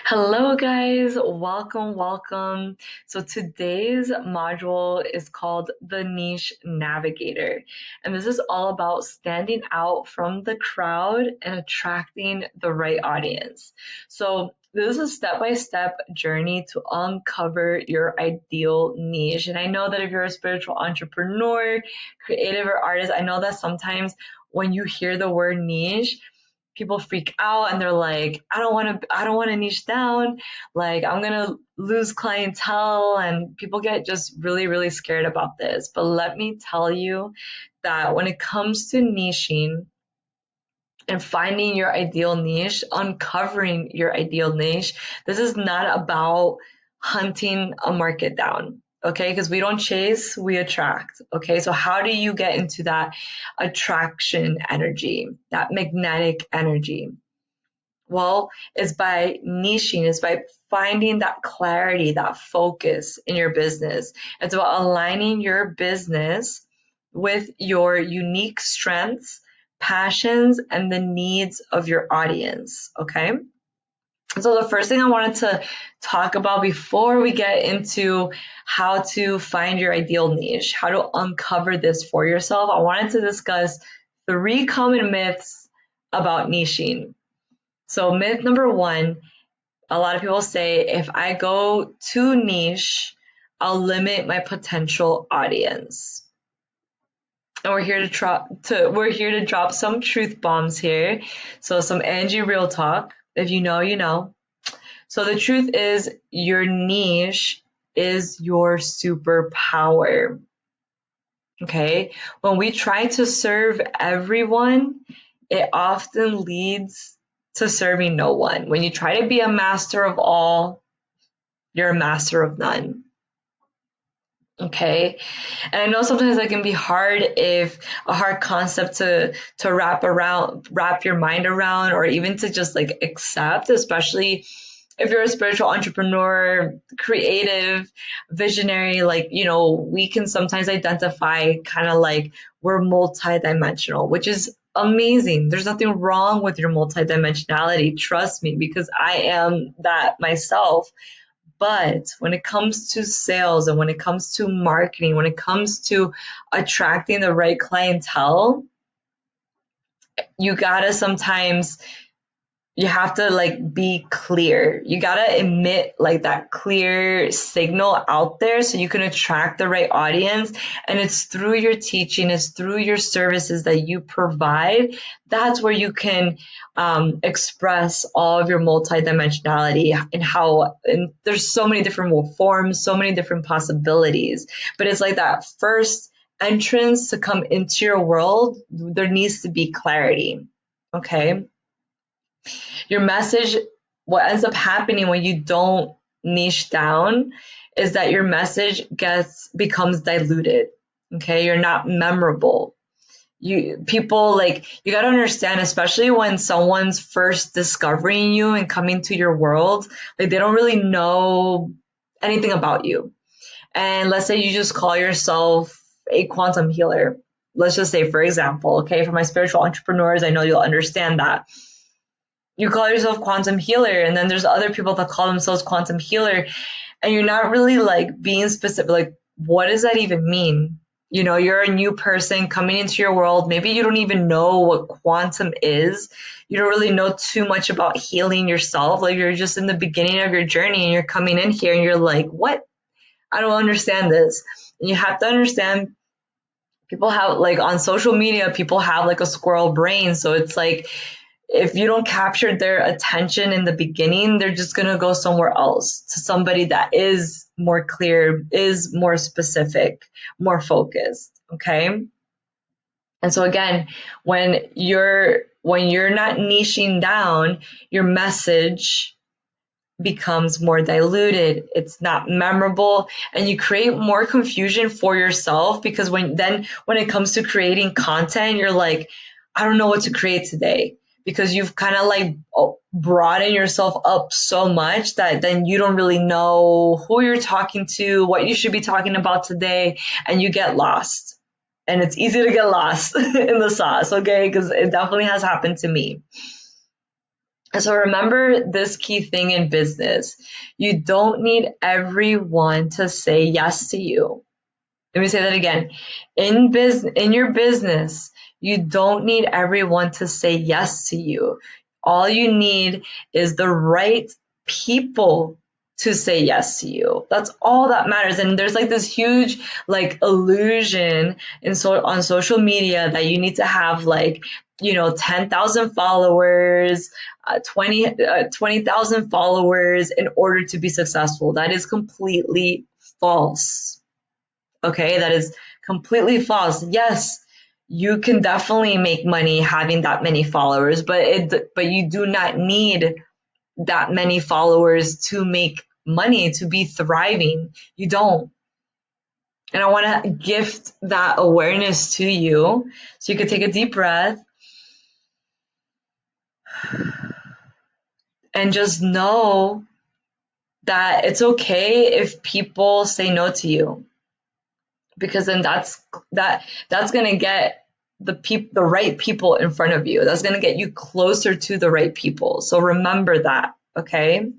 Hello, guys. Welcome. So today's module is called the Niche Navigator. And this is all about standing out from the crowd and attracting the right audience. So this is a step-by-step journey to uncover your ideal niche. And I know that if you're a spiritual entrepreneur, creative or artist, I know that sometimes when you hear the word niche, people freak out and they're like, I don't want to niche down. Like, I'm going to lose clientele. And people get just really, really scared about this. But let me tell you that when it comes to niching and finding your ideal niche, uncovering your ideal niche, this is not about hunting a market down. Okay, because we don't chase, we attract. Okay, so how do you get into that attraction energy, that magnetic energy? Well, it's by niching, it's by finding that clarity, that focus in your business. It's about aligning your business with your unique strengths, passions, and the needs of your audience. Okay. So, the first thing I wanted to talk about before we get into how to find your ideal niche, how to uncover this for yourself, I wanted to discuss three common myths about niching. So myth number one, a lot of people say if I go too niche, I'll limit my potential audience. And we're here to drop some truth bombs here. So some Angie real talk. If you know, you know. So the truth is your niche is your superpower. Okay? When we try to serve everyone, it often leads to serving no one. When you try to be a master of all, you're a master of none. Okay. And I know sometimes that can be hard, if a hard concept to wrap your mind around, or even to just like accept, especially if you're a spiritual entrepreneur, creative, visionary. Like, we can sometimes identify kind of like we're multidimensional, which is amazing. There's nothing wrong with your multidimensionality. Trust me, because I am that myself. But when it comes to sales and when it comes to marketing, when it comes to attracting the right clientele, you gotta sometimes you have to like be clear. You gotta emit like that clear signal out there so you can attract the right audience. And it's through your teaching, it's through your services that you provide. That's where you can express all of your multidimensionality, and there's so many different forms, so many different possibilities. But it's like that first entrance to come into your world, there needs to be clarity. Okay. Your message, what ends up happening when you don't niche down is that your message becomes diluted. Okay, you're not memorable. People, like, you got to understand, especially when someone's first discovering you and coming to your world, like, they don't really know anything about you. And let's say you just call yourself a quantum healer. Let's just say, for example, okay, for my spiritual entrepreneurs, I know you'll understand that you call yourself quantum healer, and then there's other people that call themselves quantum healer, and you're not really like being specific, like, what does that even mean? You're a new person coming into your world. Maybe you don't even know what quantum is. You don't really know too much about healing yourself. Like, you're just in the beginning of your journey and you're coming in here and you're like, what? I don't understand this. And you have to understand, people have, like, on social media, people have like a squirrel brain. So it's like, if you don't capture their attention in the beginning, they're just going to go somewhere else, to somebody that is more clear, is more specific, more focused. Okay. And so again, when you're not niching down, your message becomes more diluted. It's not memorable, and you create more confusion for yourself, because when it comes to creating content, you're like, I don't know what to create today, because you've kind of like broadened yourself up so much that then you don't really know who you're talking to, what you should be talking about today, and you get lost. And it's easy to get lost in the sauce, okay? Because it definitely has happened to me. So remember this key thing in business. You don't need everyone to say yes to you. Let me say that again. In your business, you don't need everyone to say yes to you. All you need is the right people to say yes to you. That's all that matters. And there's like this huge like illusion on social media that you need to have like 10,000 followers, 20,000 followers in order to be successful. That is completely false. Okay, that is completely false. Yes, you can definitely make money having that many followers, but you do not need that many followers to make money, to be thriving. You don't. And I want to gift that awareness to you so you can take a deep breath and just know that it's okay if people say no to you, because then that's going to get the right people in front of you. That's going to get you closer to the right people. So remember that, okay?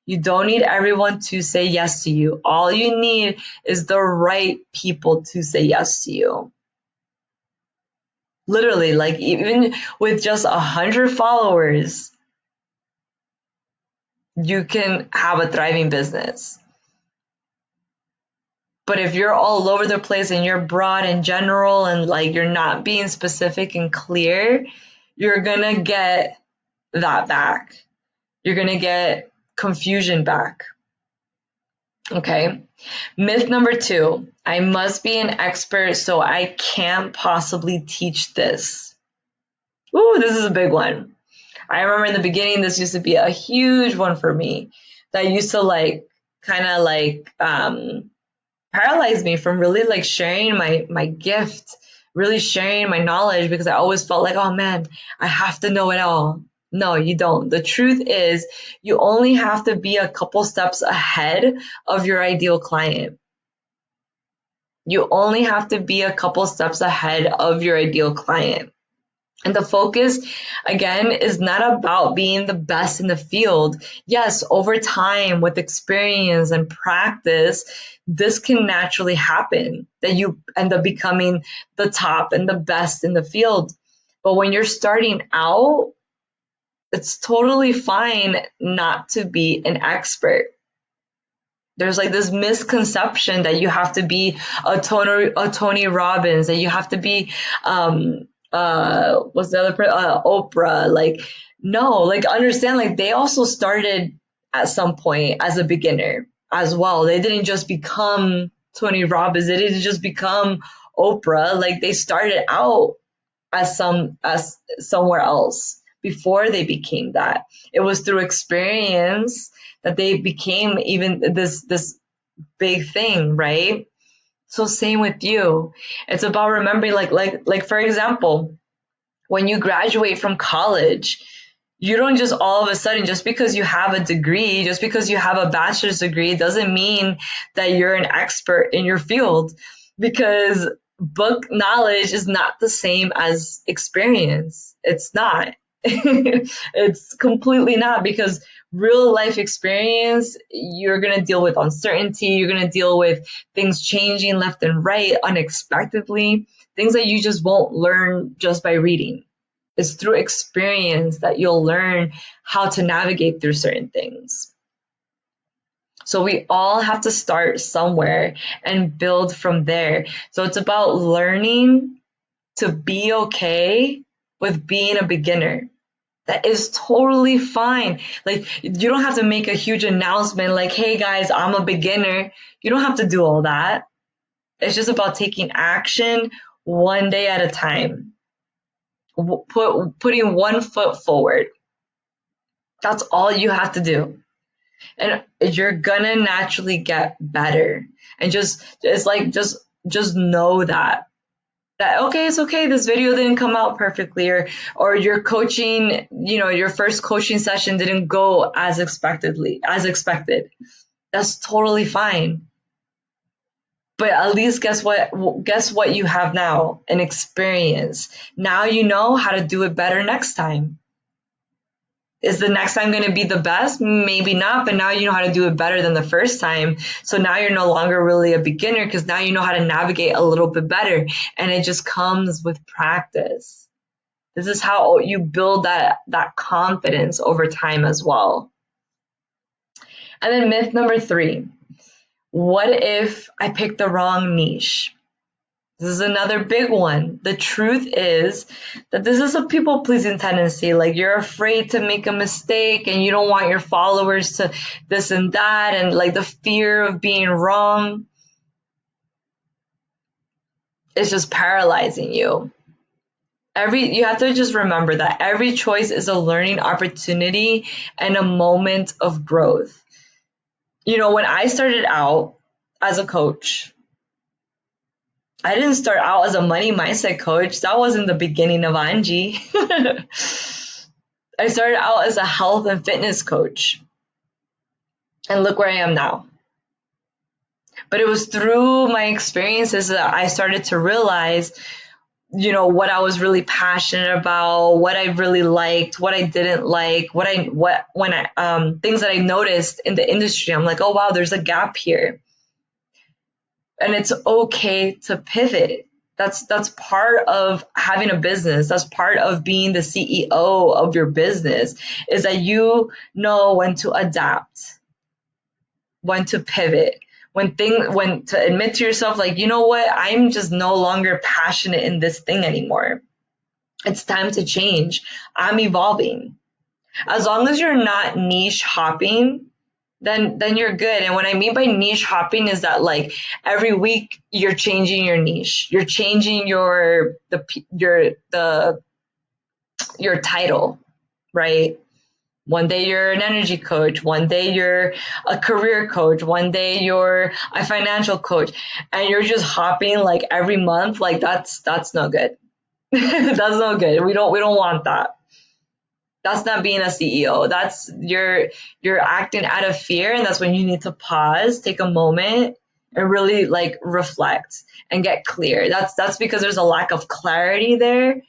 You don't need everyone to say yes to you. All you need is the right people to say yes to you. Literally, like even with just 100 followers, you can have a thriving business. But if you're all over the place and you're broad and general and like you're not being specific and clear, you're gonna get that back. You're gonna get confusion back. Okay. Myth number 2, I must be an expert, so I can't possibly teach this. Ooh, this is a big one. I remember in the beginning, this used to be a huge one for me that used to like kind of like paralyzed me from really like sharing my gift, really sharing my knowledge, because I always felt like, oh man, I have to know it all. No, you don't. The truth is, you only have to be a couple steps ahead of your ideal client. You only have to be a couple steps ahead of your ideal client. And the focus, again, is not about being the best in the field. Yes, over time, with experience and practice, this can naturally happen that you end up becoming the top and the best in the field. But when you're starting out, it's totally fine not to be an expert. There's like this misconception that you have to be a Tony Robbins, that you have to be what's the other Oprah. Like, no, like understand, like they also started at some point as a beginner as well. They didn't just become Tony Robbins, they didn't just become Oprah. Like they started out as somewhere else before they became that. It was through experience that they became even this big thing, right? So same with you. It's about remembering, like for example, when you graduate from college, you don't just all of a sudden, just because you have a degree, just because you have a bachelor's degree, doesn't mean that you're an expert in your field, because book knowledge is not the same as experience. It's not. It's completely not, because real life experience, you're going to deal with uncertainty, you're going to deal with things changing left and right unexpectedly, things that you just won't learn just by reading. It's through experience that you'll learn how to navigate through certain things. So we all have to start somewhere and build from there. So it's about learning to be okay with being a beginner. That is totally fine. Like, you don't have to make a huge announcement like, hey guys, I'm a beginner. You don't have to do all that. It's just about taking action one day at a time, putting one foot forward. That's all you have to do. And you're gonna naturally get better. And just it's like just know that okay, it's okay, this video didn't come out perfectly, or your coaching, your first coaching session didn't go as expected. That's totally fine. But at least guess what you have now? An experience. Now you know how to do it better next time. Is the next time going to be the best? Maybe not, but now you know how to do it better than the first time. So now you're no longer really a beginner because now you know how to navigate a little bit better. And it just comes with practice. This is how you build that confidence over time as well. And then myth number 3. What if I picked the wrong niche? This is another big one. The truth is that this is a people pleasing tendency. Like, you're afraid to make a mistake and you don't want your followers to this and that, and like the fear of being wrong is just paralyzing you. You have to just remember that every choice is a learning opportunity and a moment of growth. When I started out as a coach, I didn't start out as a money mindset coach. That wasn't the beginning of Angie. I started out as a health and fitness coach. And look where I am now. But it was through my experiences that I started to realize, what I was really passionate about, what I really liked, what I didn't like, things that I noticed in the industry. I'm like, oh wow, there's a gap here. And it's okay to pivot. That's part of having a business. That's part of being the CEO of your business, is that you know when to adapt, when to pivot, when to admit to yourself, like, you know what, I'm just no longer passionate in this thing anymore. It's time to change. I'm evolving. As long as you're not niche hopping, then you're good. And what I mean by niche hopping is that, like, every week you're changing your niche. You're changing your title, right? One day you're an energy coach, one day you're a career coach, one day you're a financial coach, and you're just hopping like every month. Like, that's no good. That's no good. We don't want that. That's not being a CEO. That's you're acting out of fear, and that's when you need to pause, take a moment, and really like reflect and get clear. That's because there's a lack of clarity there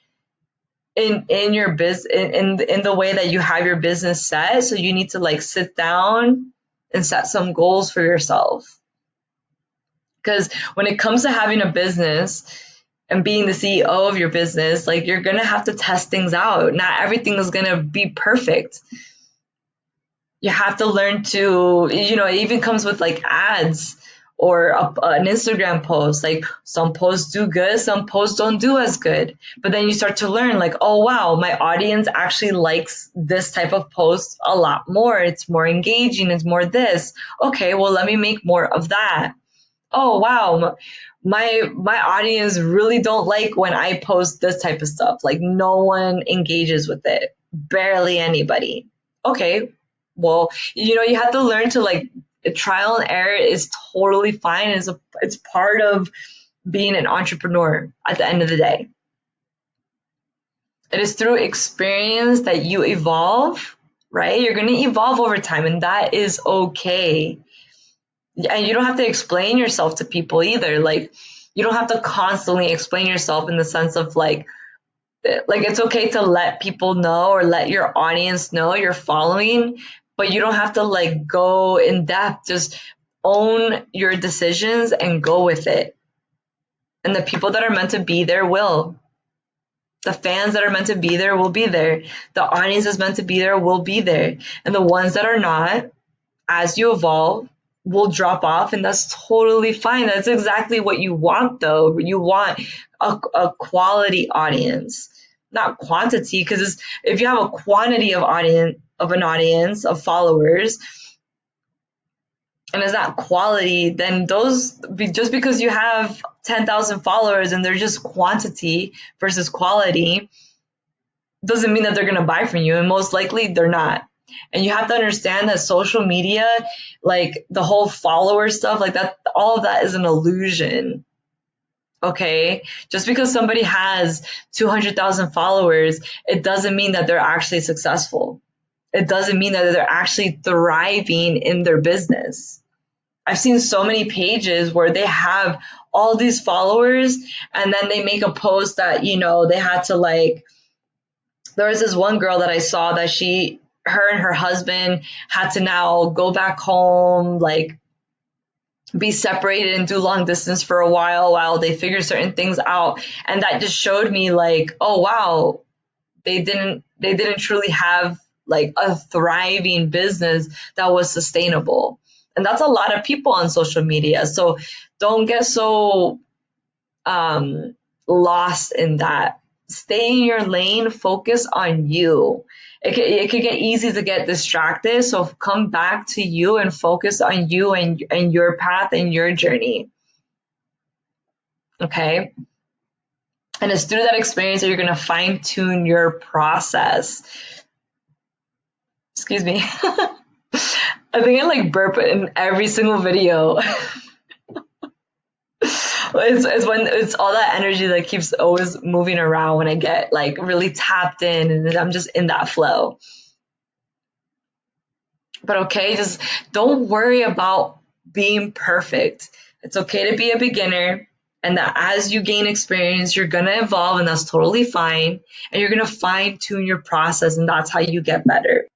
in your business, in the way that you have your business set. So you need to like sit down and set some goals for yourself. Because when it comes to having a business and being the CEO of your business, like, you're going to have to test things out. Not everything is going to be perfect. You have to learn to, it even comes with like ads or an Instagram post. Like, some posts do good, some posts don't do as good. But then you start to learn, like, oh wow, my audience actually likes this type of post a lot more. It's more engaging, it's more this. Okay, well, let me make more of that. Oh wow, my audience really don't like when I post this type of stuff. Like, no one engages with it, barely anybody. Okay, well, you have to learn to, like, trial and error is totally fine. It's part of being an entrepreneur at the end of the day. It is through experience that you evolve, right? You're going to evolve over time, and that is okay. And you don't have to explain yourself to people either. Like, you don't have to constantly explain yourself, in the sense of like it's okay to let people know, or let your audience know you're following, but you don't have to like go in depth. Just own your decisions and go with it. And the people that are meant to be there will. The fans that are meant to be there will be there. The audience that's meant to be there will be there. And the ones that are not, as you evolve, will drop off, and that's totally fine. That's exactly what you want, though. You want a quality audience, not quantity. Because if you have a quantity of an audience of followers, and it's not quality, then just because you have 10,000 followers and they're just quantity versus quality, doesn't mean that they're going to buy from you, and most likely they're not. And you have to understand that social media, like the whole follower stuff, like that, all of that is an illusion. Okay, just because somebody has 200,000 followers, it doesn't mean that they're actually successful. It doesn't mean that they're actually thriving in their business. I've seen so many pages where they have all these followers, and then they make a post that, they had to, like, there was this one girl that I saw that she her and her husband had to now go back home, like be separated and do long distance for a while they figure certain things out. And that just showed me like, oh wow, they didn't truly have like a thriving business that was sustainable. And that's a lot of people on social media. So don't get so lost in that. Stay in your lane, focus on you. It could get easy to get distracted. So come back to you and focus on you and your path and your journey. Okay. And it's through that experience that you're going to fine tune your process. Excuse me. I think I like burp in every single video. It's when it's all that energy that keeps always moving around when I get like really tapped in and I'm just in that flow. But okay, just don't worry about being perfect. It's okay to be a beginner, and that as you gain experience, you're gonna evolve, and that's totally fine. And you're gonna fine tune your process, and that's how you get better.